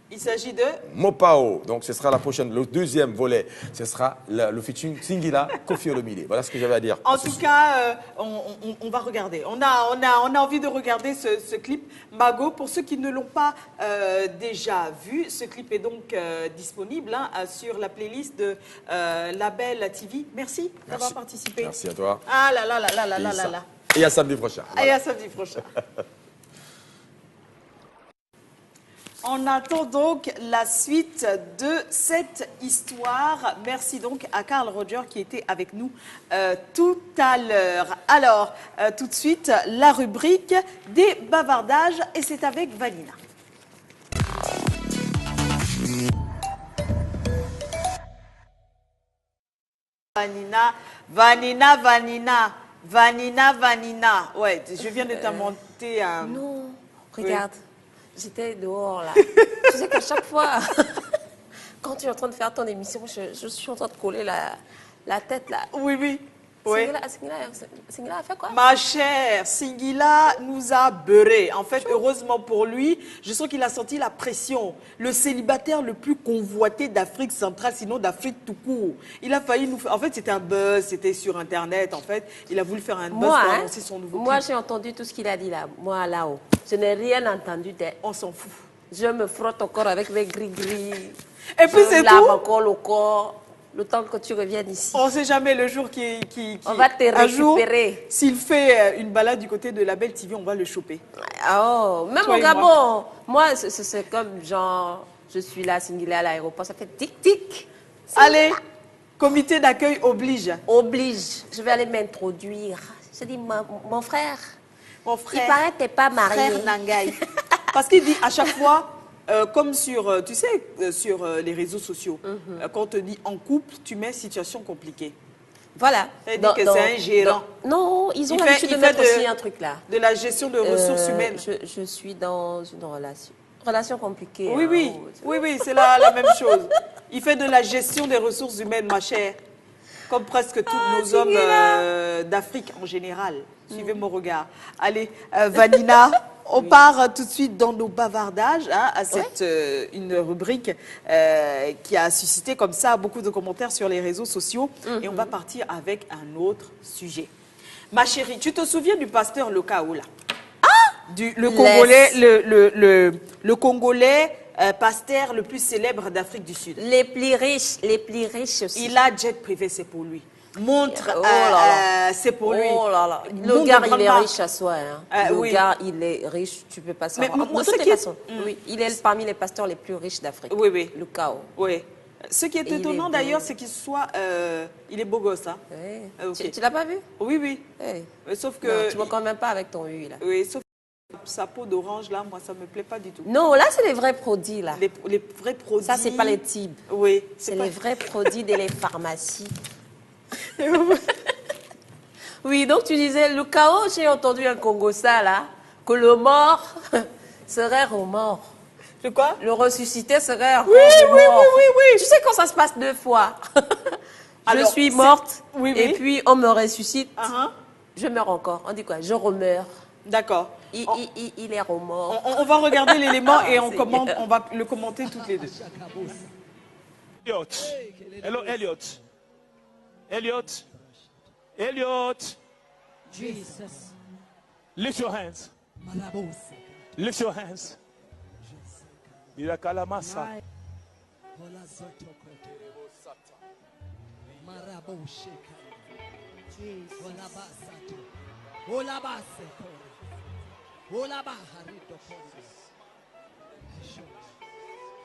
Il s'agit de Mopao. Donc, ce sera la prochaine, le deuxième volet. Ce sera le featuring Singila, Koffi Olomide. Voilà ce que j'avais à dire. En tout cas, on va regarder. On a envie de regarder ce clip. Mago, pour ceux qui ne l'ont pas déjà vu, ce clip est donc disponible sur la playlist de Label TV. Merci d'avoir participé. Merci à toi. Ah là là là là là là là là. Et à samedi prochain. Voilà. Et à samedi prochain. On attend donc la suite de cette histoire. Merci donc à Carl Roger qui était avec nous tout à l'heure. Alors, tout de suite, la rubrique des bavardages et c'est avec Vanina. Vanina. Ouais, je viens de t'inventer un... Non, regarde. Oui. J'étais dehors, là. Tu sais qu'à chaque fois, quand tu es en train de faire ton émission, je suis en train de coller la tête, là. Oui. Singila a fait quoi? Ma chère, Singila nous a beurré. En fait, heureusement pour lui, je sens qu'il a senti la pression. Le célibataire le plus convoité d'Afrique centrale, sinon d'Afrique tout court. Il a failli nous faire... En fait, c'était un buzz, c'était sur Internet. En fait, il a voulu faire un buzz pour annoncer son nouveau clip. Moi, j'ai entendu tout ce qu'il a dit là. Moi, là-haut. Je n'ai rien entendu d'elle. On s'en fout. Je me frotte encore avec mes gris-gris. Et puis c'est tout. Je lave encore le corps. Le temps que tu reviennes ici. On ne sait jamais le jour on va te récupérer. S'il fait une balade du côté de Label TV, on va le choper. Oh, même au Gabon. Moi, c'est comme genre, je suis là, Singila à l'aéroport, ça fait tic-tic. Allez, comité d'accueil oblige. Oblige. Je vais aller m'introduire. Je dis, mon frère. Mon frère. Il paraît que tu n'es pas marié. Frère Nangaï. Parce qu'il dit à chaque fois... comme sur, tu sais, sur les réseaux sociaux, quand on te dit en couple, tu mets situation compliquée. Voilà. Ça dit que c'est un gérant. Non, ils ont l'habitude de mettre aussi un truc là. De la gestion de ressources humaines. Je suis dans une relation compliquée. Oui, oui, c'est la même chose. Il fait de la gestion des ressources humaines, ma chère. Comme presque tous nos hommes d'Afrique en général. Suivez mon regard. Allez, Vanina. On part tout de suite dans nos bavardages, à cette une rubrique qui a suscité comme ça beaucoup de commentaires sur les réseaux sociaux. Et on va partir avec un autre sujet. Ma chérie, tu te souviens du pasteur Lokao là? Le Congolais, le Congolais pasteur le plus célèbre d'Afrique du Sud. Les plus riches aussi. Il a jet privé, c'est pour lui. Montre, c'est pour lui. Oh là là. Le gars, il est riche à soi. Hein. Le gars, il est riche, tu peux pas savoir. De toutes les façons, oui, il est parmi les pasteurs les plus riches d'Afrique. Oui. Le chaos. Oui. Ce qui est étonnant d'ailleurs, c'est qu'il soit... il est beau gosse, hein. Oui. Okay. Tu l'as pas vu? Oui. Sauf que... Non, tu vois quand même pas avec ton U, là. Oui, sauf que sa peau d'orange, là, moi, ça me plaît pas du tout. Non, là, c'est les vrais produits, là. Les vrais produits. Ça, c'est pas les tibes. Oui. C'est les vrais produits de les pharmacies. Oui, donc tu disais, le chaos, j'ai entendu un Congossa là, que le mort serait remort. Le quoi? Le ressuscité serait remort. Oui. Tu sais quand ça se passe deux fois. Je suis morte et puis on me ressuscite. Je meurs encore. On dit quoi? Je remeurs. D'accord. Il est remort. On va regarder l'élément et on va le commenter toutes les deux. Hello, Elliot. Jesus. Lift your hands. Lift your hands. Mirakalamasa.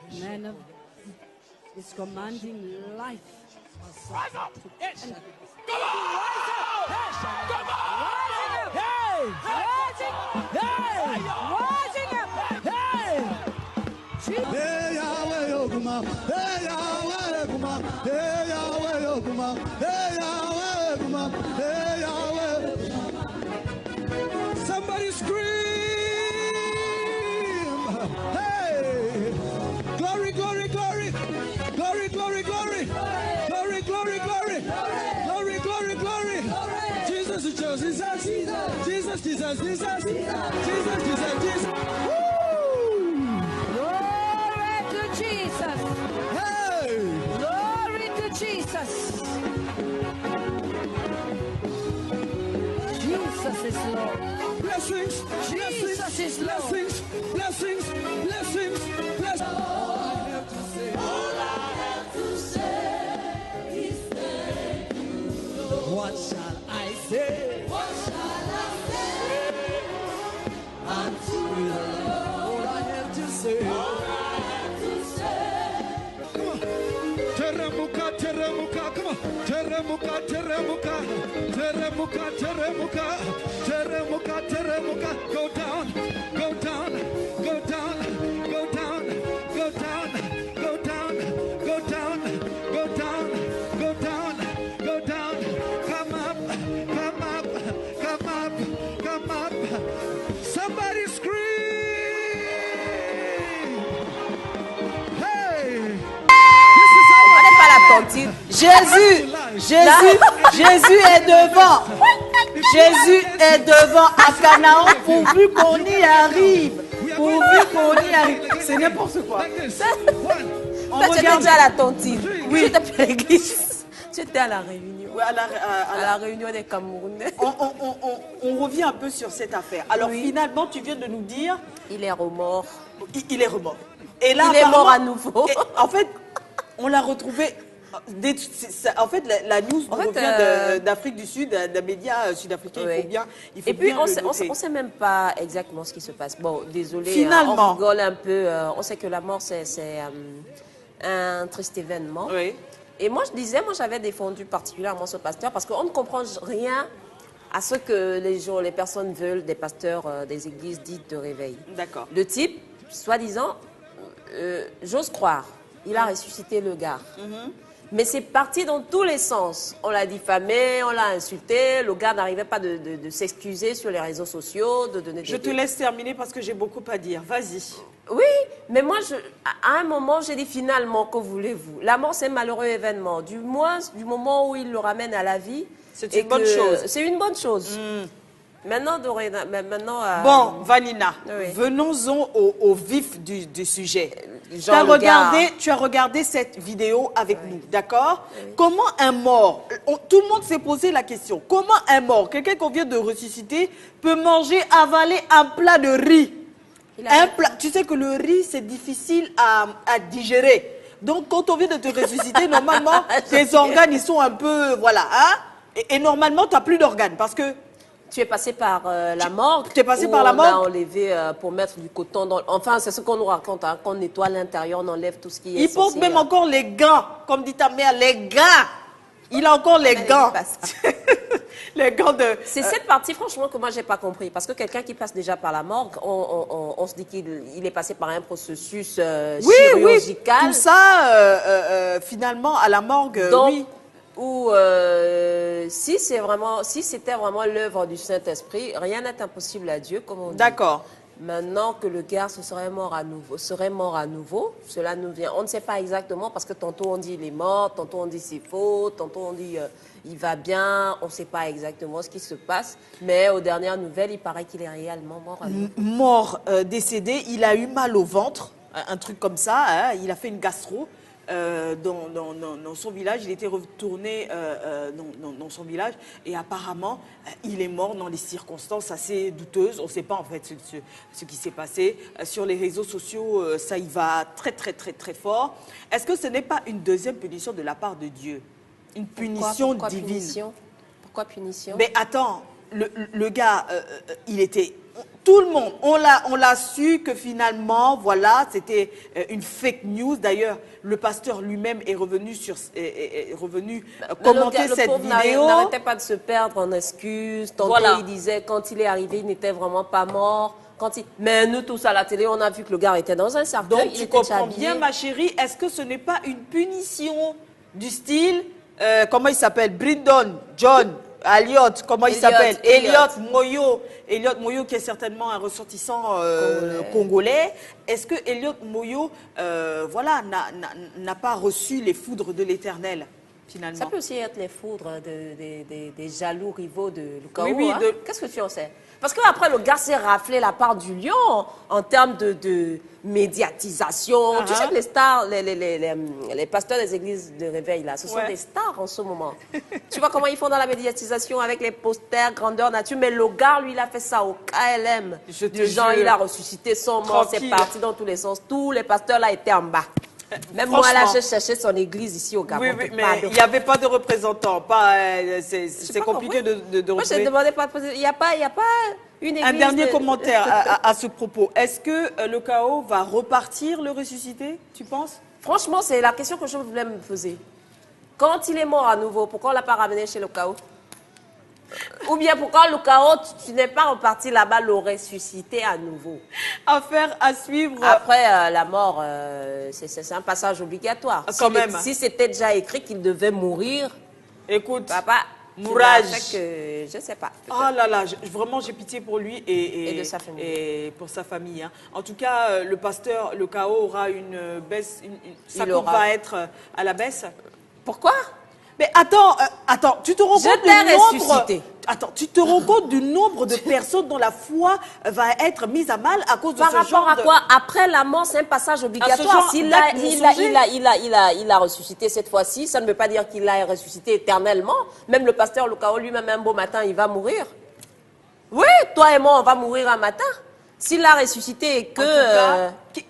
Man of is commanding life. Rise up! And Come on! Come on! Hey! rising up! Hey! Hey Yahweh Yoguma, hey Yahweh Yoguma, hey Yahweh Yoguma, hey Yahweh Yoguma, hey Yahweh. Somebody scream! Hey! Glory, glory, glory! Glory, glory, glory! Glory, glory, glory! Glory, glory, glory! Jesus, Jesus, Jesus! Jesus, Jesus, Jesus! Jesus, Jesus, Jesus! Glory to Blessings, blessings, Jesus is Lord. blessings, blessings, blessings, blessings. All I have to say is thank you, Lord. What shall I say? What shall I say unto the Lord? All I have to say. All I have to say. Come on. Teremuka, teremuka, come on. Teremuka, teremuka, teremuka, teremuka, teremuka, teremuka. Go down, go down, go down, go down, go down, go down, go down, go down, go down, go down. Come up, come up, come up, come up. Somebody scream! Hey! This is On our n'est pas la tontine. Jésus est devant. Jésus est devant à Canaan pourvu qu'on y arrive. Pourvu qu'on y arrive. C'est n'importe quoi. like this. One. On Toi, tu étais regarde. déjà à la tontine. Oui. Tu étais plus à l'église. Tu étais à la réunion. Ouais, À la réunion des Camerounais. on revient un peu sur cette affaire. Alors Oui. finalement, tu viens de nous dire, Il est remords. il est remords. Et là, Il est mort apparemment- à nouveau. Et, en fait, on l'a retrouvé. En fait, la news En nous fait, revient d'Afrique du Sud, d'un média sud-africain. Oui. Il faut Et puis, bien on le ne noter. sait même pas exactement ce qui se passe. Bon, désolé, Finalement. on rigole un peu. On sait que la mort, c'est un triste événement. Oui. Et moi, j'avais défendu particulièrement ce pasteur parce qu'on ne comprend rien à ce que les personnes veulent des pasteurs des églises dites de réveil. D'accord. Le type, soi-disant, j'ose croire, il a ressuscité le gars. Mais c'est parti dans tous les sens. On l'a diffamé, on l'a insulté. Le gars n'arrivait pas de s'excuser sur les réseaux sociaux, de donner Je te laisse terminer parce que j'ai beaucoup à dire. Vas-y. Oui, mais moi, à un moment, j'ai dit finalement, que voulez-vous? La mort, c'est un malheureux événement. Du moins, du moment où il le ramène à la vie. C'est une bonne chose. C'est une bonne chose. Maintenant, Bon, Vanina, Oui. venons-en au vif du sujet. Jean Le Gars. Tu as regardé cette vidéo avec nous, d'accord? Comment un mort, tout le monde s'est posé la question, comment un mort, quelqu'un qu'on vient de ressusciter, peut manger, avaler un plat de riz? Tu sais que le riz, c'est difficile à digérer. Donc, quand on vient de te ressusciter, normalement, tes organes, ils sont un peu, voilà, hein? Et normalement, tu n'as plus d'organes parce que tu es passé par la morgue. Tu es passé où par la On a morgue. enlevé pour mettre du coton dans. Enfin, c'est ce qu'on nous raconte. Hein, qu'on nettoie l'intérieur, on enlève tout ce qui est. il porte censé, même encore les gants, comme dit ta mère, les gants. Il a encore les gants. Les gants de. C'est cette partie, franchement, que moi, j'ai pas compris. Parce que quelqu'un qui passe déjà par la morgue, on se dit qu'il est passé par un processus chirurgical. Oui, tout ça, finalement, à la morgue, Donc, oui. Ou si c'était vraiment l'œuvre du Saint-Esprit, rien n'est impossible à Dieu, comme on dit. D'accord. Maintenant que le gars serait mort à nouveau, cela nous vient. On ne sait pas exactement parce que tantôt on dit il est mort, tantôt on dit c'est faux, tantôt on dit il va bien. On ne sait pas exactement ce qui se passe, mais aux dernières nouvelles, il paraît qu'il est réellement mort à nouveau. Mort, décédé, il a eu mal au ventre, un truc comme ça, hein, il a fait une gastro. Dans son village, il était retourné dans son village et apparemment il est mort dans des circonstances assez douteuses. On ne sait pas en fait ce qui s'est passé. Sur les réseaux sociaux, ça y va très très très très fort. Est-ce que ce n'est pas une deuxième punition de la part de Dieu? Une punition Pourquoi divine. punition? Pourquoi punition? Mais attends, le gars, il était... Tout le monde, on l'a su que finalement, voilà, c'était une fake news. D'ailleurs, le pasteur lui-même est revenu commenter le cette pauvre vidéo. n'arrêtait pas de se perdre en excuses. Tantôt, Voilà. il disait, quand il est arrivé, il n'était vraiment pas mort. Mais nous, tous à la télé, on a vu que le gars était dans un cercueil. Donc, il tu était comprends habillé. bien, ma chérie, est-ce que ce n'est pas une punition du style, comment il s'appelle, Brindon, John, Elliot, comment il s'appelle, Elliot Moyo, qui est certainement un ressortissant congolais. Est-ce que Elliot Moyo, voilà, n'a pas reçu les foudres de l'Éternel, finalement? Ça peut aussi être les foudres des jaloux rivaux de Lucao. Oui, hein. Qu'est-ce que tu en sais? Parce qu'après, le gars s'est raflé la part du lion en termes de médiatisation. Tu sais que les stars, les pasteurs des églises de réveil, là, ce sont des stars en ce moment. Tu vois comment ils font dans la médiatisation avec les posters grandeur nature. Mais le gars, lui, il a fait ça au KLM. Du genre, il a ressuscité son mort, c'est parti dans tous les sens. Tous les pasteurs là étaient en bas. Même moi, là, j'ai cherché son église ici au Gabon. Oui, mais il n'y avait pas de représentant. C'est compliqué de Moi, retrouver. j'ai demandé pas de poser. Il n'y a pas une église. Un dernier commentaire à ce propos. Est-ce que le chaos va repartir, le ressusciter, tu penses? Franchement, c'est la question que je voulais me poser. Quand il est mort à nouveau, pourquoi on ne l'a pas ramené chez le chaos? Ou bien pourquoi le chaos, tu n'es pas reparti là-bas, le ressusciter à nouveau? Affaire à suivre. Après la mort, c'est un passage obligatoire. Quand même. Si c'était déjà écrit qu'il devait mourir, écoute, papa, mourage. Je ne sais pas. Oh là là, vraiment j'ai pitié pour lui et de sa famille. Et pour sa famille. Hein. En tout cas, le pasteur, le chaos aura une baisse, sa Il cote aura. va être à la baisse. Pourquoi? Mais attends, tu te rends Je compte t'ai du nombre... ressuscité. Attends, tu te rends compte du nombre de personnes dont la foi va être mise à mal à cause de Par ce rapport genre à de... quoi? Après la mort, c'est un passage obligatoire. genre S'il d'acte il a ressuscité cette fois-ci, ça ne veut pas dire qu'il a ressuscité éternellement. Même le pasteur, le chaos, lui-même, un beau matin, il va mourir. Oui, toi et moi, on va mourir un matin. S'il a ressuscité et que... En tout cas,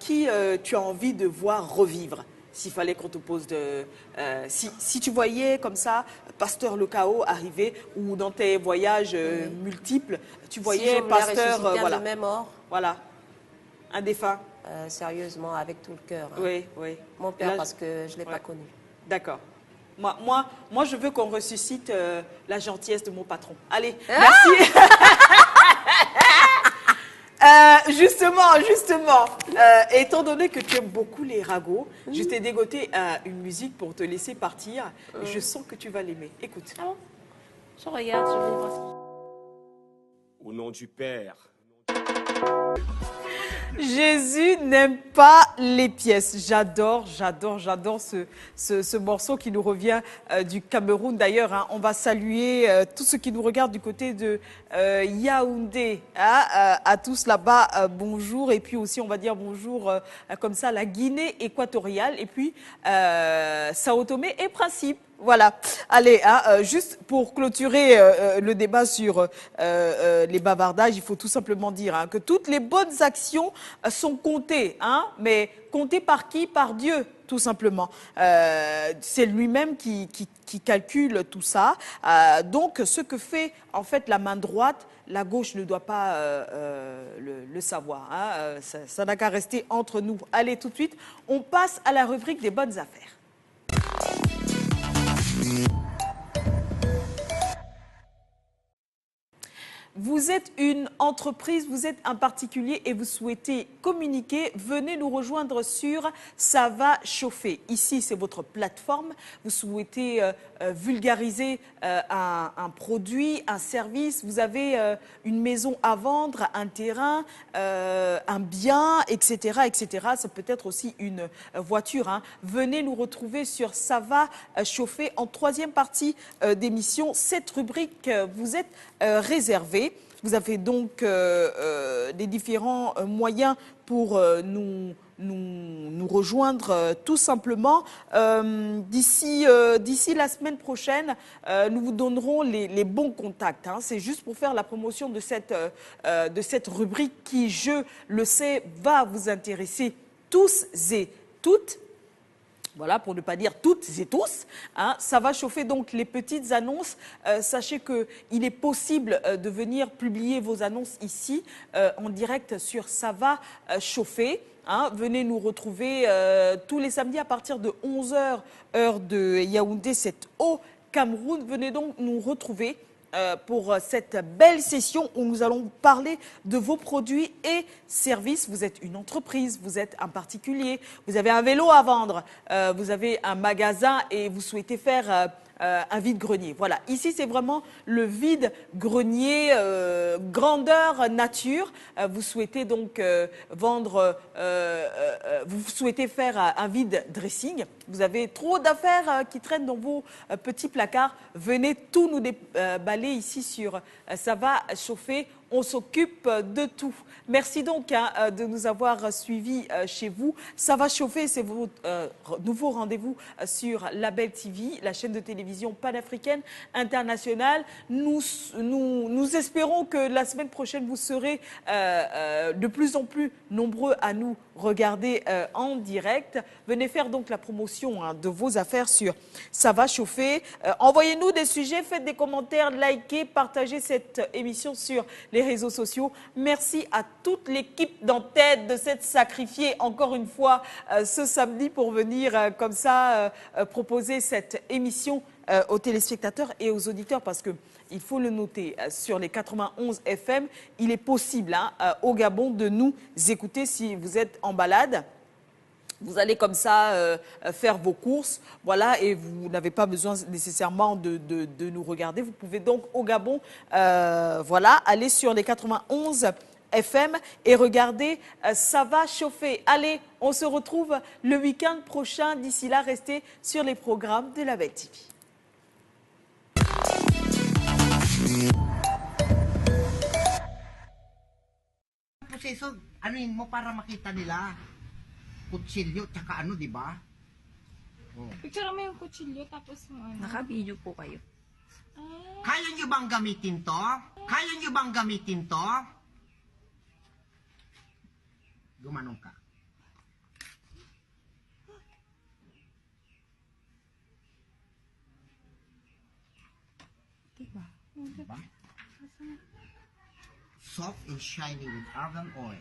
qui tu as envie de voir revivre? S'il fallait qu'on te pose de... si tu voyais comme ça, pasteur le chaos arriver, ou dans tes voyages multiples, tu voyais si je voulais pasteur... ressusciter voilà. un de mes morts, Voilà. Un défunt. sérieusement, avec tout le cœur. Hein. Oui, oui. Mon père, Là, parce que je ne l'ai pas connu. D'accord. Moi, je veux qu'on ressuscite la gentillesse de mon patron. Allez, merci. Justement, étant donné que tu aimes beaucoup les ragots, je t'ai dégoté une musique pour te laisser partir. Et je sens que tu vas l'aimer. Écoute. Ah bon? Je regarde, je vais voir. Au nom du Père. Jésus n'aime pas les pièces. J'adore ce morceau qui nous revient du Cameroun. D'ailleurs, hein, on va saluer tous ceux qui nous regardent du côté de Yaoundé. Hein, à tous là-bas, bonjour. Et puis aussi, on va dire bonjour comme ça, la Guinée équatoriale. Et puis, Sao Tomé et Principe. Voilà. Allez, hein, juste pour clôturer le débat sur les bavardages, il faut tout simplement dire hein, que toutes les bonnes actions sont comptées. Hein, mais comptées par qui? Par Dieu, tout simplement. C'est lui-même qui calcule tout ça. Donc, ce que fait en fait la main droite, la gauche ne doit pas le savoir. Hein, ça n'a qu'à rester entre nous. Allez, tout de suite, on passe à la rubrique des bonnes affaires. Vous êtes une entreprise, vous êtes un particulier et vous souhaitez communiquer, venez nous rejoindre sur Ça va chauffer. Ici, c'est votre plateforme. Vous souhaitez vulgariser un produit, un service. Vous avez une maison à vendre, un terrain, un bien, etc., etc. Ça peut être aussi une voiture. Hein. Venez nous retrouver sur Ça va chauffer en troisième partie d'émission. Cette rubrique vous êtes réservée. Vous avez donc des différents moyens pour nous rejoindre tout simplement. D'ici la semaine prochaine, nous vous donnerons les bons contacts. Hein. C'est juste pour faire la promotion de cette rubrique qui, je le sais, va vous intéresser tous et toutes. Voilà, pour ne pas dire toutes et tous. Hein, ça va chauffer donc les petites annonces. Sachez qu'il est possible de venir publier vos annonces ici, en direct sur Ça va chauffer. Hein, venez nous retrouver tous les samedis à partir de 11h, heure de Yaoundé, c'est au Cameroun. Venez donc nous retrouver pour cette belle session où nous allons parler de vos produits et services. Vous êtes une entreprise, vous êtes un particulier, vous avez un vélo à vendre, vous avez un magasin et vous souhaitez faire un vide-grenier. Voilà, ici c'est vraiment le vide-grenier grandeur nature. Vous souhaitez donc vendre, vous souhaitez faire un vide-dressing. Vous avez trop d'affaires qui traînent dans vos petits placards. Venez tout nous déballer ici sur Ça va chauffer. On s'occupe de tout. Merci donc de nous avoir suivis chez vous. Ça va chauffer, c'est votre nouveau rendez-vous sur Label TV, la chaîne de télévision panafricaine internationale. Nous espérons que la semaine prochaine, vous serez de plus en plus nombreux à nous regarder en direct. Venez faire donc la promotion de vos affaires sur Ça va chauffer. Envoyez-nous des sujets, faites des commentaires, likez, partagez cette émission sur les réseaux sociaux. Merci à toute l'équipe d'Entête de s'être sacrifiée encore une fois ce samedi pour venir comme ça proposer cette émission aux téléspectateurs et aux auditeurs parce que il faut le noter, sur les 91 FM, il est possible au Gabon de nous écouter si vous êtes en balade. Vous allez comme ça faire vos courses, voilà, et vous n'avez pas besoin nécessairement de nous regarder. Vous pouvez donc au Gabon, voilà, aller sur les 91 FM et regarder Ça va chauffer. Allez, on se retrouve le week-end prochain. D'ici là, restez sur les programmes de Label TV. Proseso, anuin mo para makita nila. Kutsilyo, tsaka ano, di ba? Picture mo yung kutsilyo tapos mo ano. Naka-video po kayo. Kaya nyo bang gamitin to? Kaya nyo bang gamitin to? Gumanong ka. Diba? Diba? Soft and shiny with argan oil.